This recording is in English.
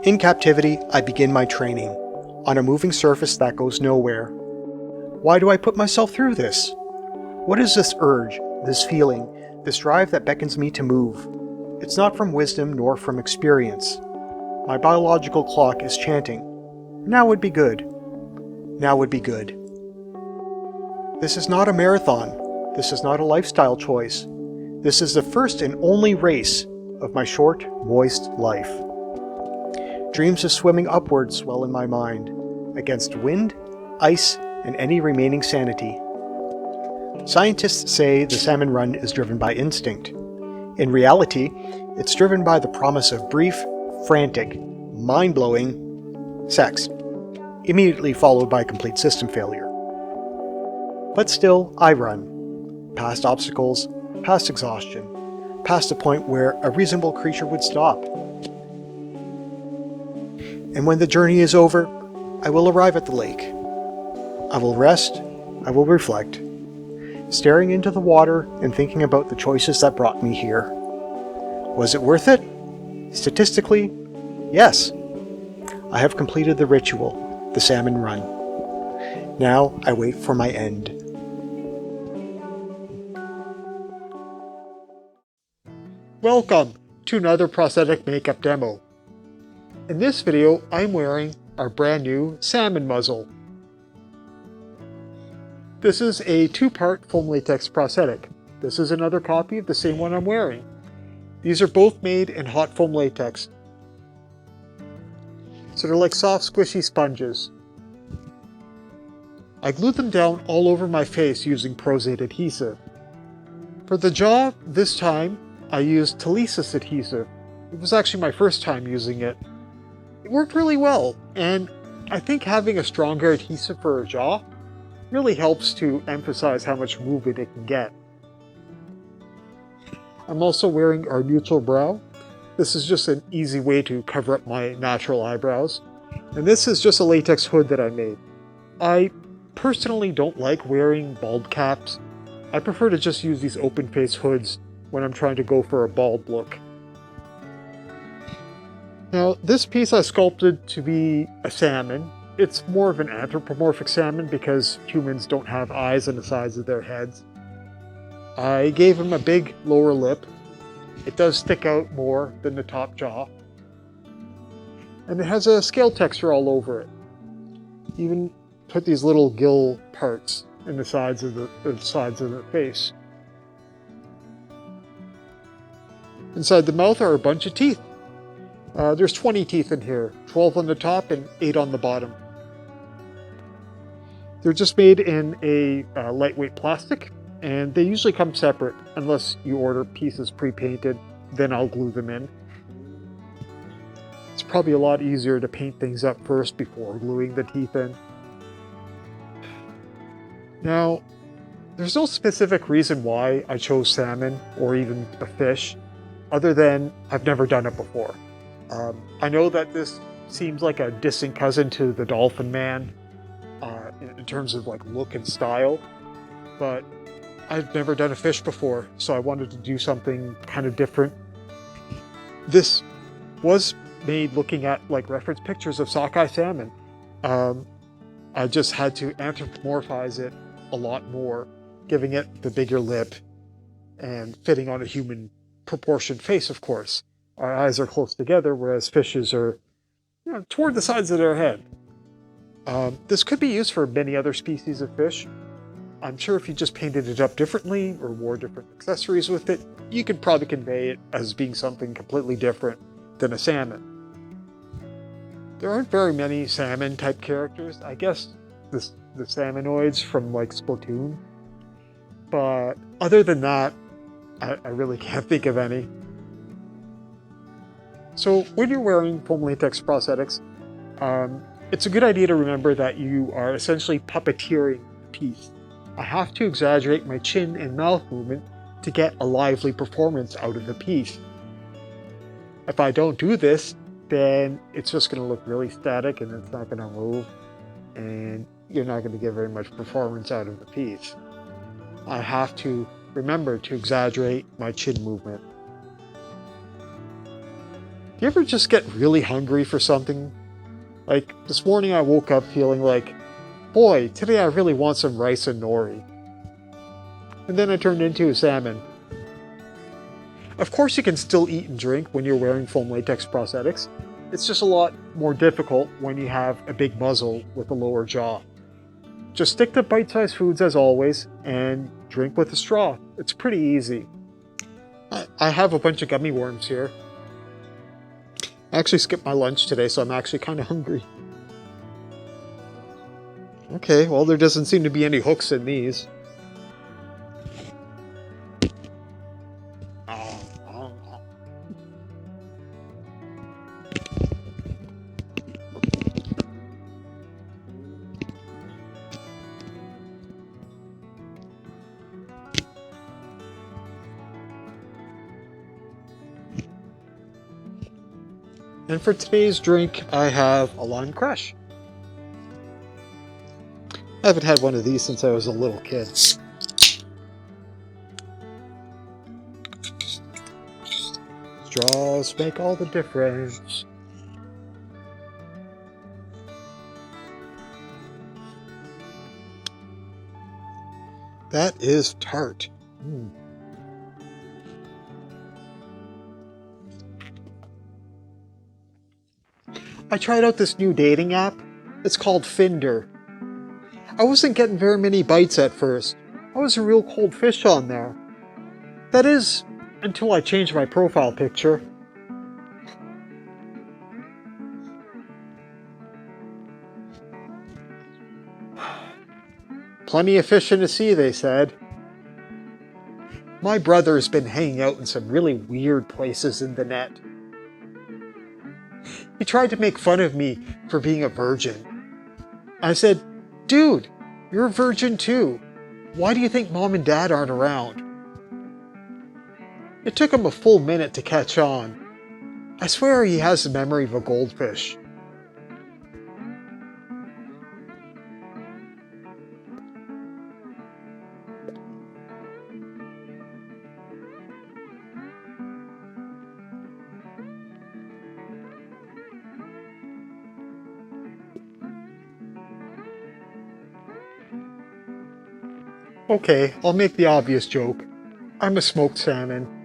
In captivity, I begin my training, on a moving surface that goes nowhere. Why do I put myself through this? What is this urge, this feeling, this drive that beckons me to move? It's not from wisdom nor from experience. My biological clock is chanting, now would be good. Now would be good. This is not a marathon. This is not a lifestyle choice. This is the first and only race of my short, moist life. Dreams of swimming upwards swell in my mind, against wind, ice, and any remaining sanity. Scientists say the Salmon Run is driven by instinct. In reality, it's driven by the promise of brief, frantic, mind-blowing sex, immediately followed by complete system failure. But still, I run, past obstacles, past exhaustion, past a point where a reasonable creature would stop. And when the journey is over, I will arrive at the lake. I will rest, I will reflect, staring into the water and thinking about the choices that brought me here. Was it worth it? Statistically, yes. I have completed the ritual, the Salmon Run. Now I wait for my end. Welcome to another prosthetic makeup demo. In this video, I'm wearing our brand new Salmon Muzzle. This is a two-part foam latex prosthetic. This is another copy of the same one I'm wearing. These are both made in hot foam latex. So they're like soft, squishy sponges. I glued them down all over my face using Prosthetic adhesive. For the jaw, this time, I used Telesis adhesive. It was actually my first time using it. It worked really well, and I think having a stronger adhesive for a jaw really helps to emphasize how much movement it can get. I'm also wearing our neutral brow. This is just an easy way to cover up my natural eyebrows. And this is just a latex hood that I made. I personally don't like wearing bald caps. I prefer to just use these open face hoods when I'm trying to go for a bald look. Now, this piece I sculpted to be a salmon. It's more of an anthropomorphic salmon because humans don't have eyes on the sides of their heads. I gave him a big lower lip. It does stick out more than the top jaw. And it has a scale texture all over it. Even put these little gill parts in the sides of the face. Inside the mouth are a bunch of teeth. There's 20 teeth in here, 12 on the top and 8 on the bottom. They're just made in a lightweight plastic, and they usually come separate unless you order pieces pre-painted, then I'll glue them in. It's probably a lot easier to paint things up first before gluing the teeth in. Now, there's no specific reason why I chose salmon or even a fish, other than I've never done it before. I know that this seems like a distant cousin to the Dolphin Man in terms of like look and style, but I've never done a fish before, so I wanted to do something kind of different. This was made looking at like reference pictures of sockeye salmon. I just had to anthropomorphize it a lot more, giving it the bigger lip and fitting on a human proportioned face, of course. Our eyes are close together, whereas fishes are, toward the sides of their head. This could be used for many other species of fish. I'm sure if you just painted it up differently or wore different accessories with it, you could probably convey it as being something completely different than a salmon. There aren't very many salmon-type characters. I guess the salmonoids from like Splatoon. But other than that, I really can't think of any. So when you're wearing foam latex prosthetics, it's a good idea to remember that you are essentially puppeteering the piece. I have to exaggerate my chin and mouth movement to get a lively performance out of the piece. If I don't do this, then it's just going to look really static and it's not going to move, and you're not going to get very much performance out of the piece. I have to remember to exaggerate my chin movement. you ever just get really hungry for something? Like, this morning I woke up feeling like, boy, today I really want some rice and nori. And then I turned into a salmon. Of course you can still eat and drink when you're wearing foam latex prosthetics. It's just a lot more difficult when you have a big muzzle with a lower jaw. Just stick to bite-sized foods as always, and drink with a straw. It's pretty easy. I have a bunch of gummy worms here. I actually skipped my lunch today, so I'm actually kind of hungry. Okay, well there doesn't seem to be any hooks in these. And for today's drink, I have a lime crush. I haven't had one of these since I was a little kid. Straws make all the difference. That is tart. I tried out this new dating app. It's called Finder. I wasn't getting very many bites at first. I was a real cold fish on there. That is, until I changed my profile picture. Plenty of fish in the sea, they said. My brother's been hanging out in some really weird places in the net. He tried to make fun of me for being a virgin. I said, dude, you're a virgin too. Why do you think mom and dad aren't around? It took him a full minute to catch on. I swear he has the memory of a goldfish. Okay, I'll make the obvious joke. I'm a smoked salmon.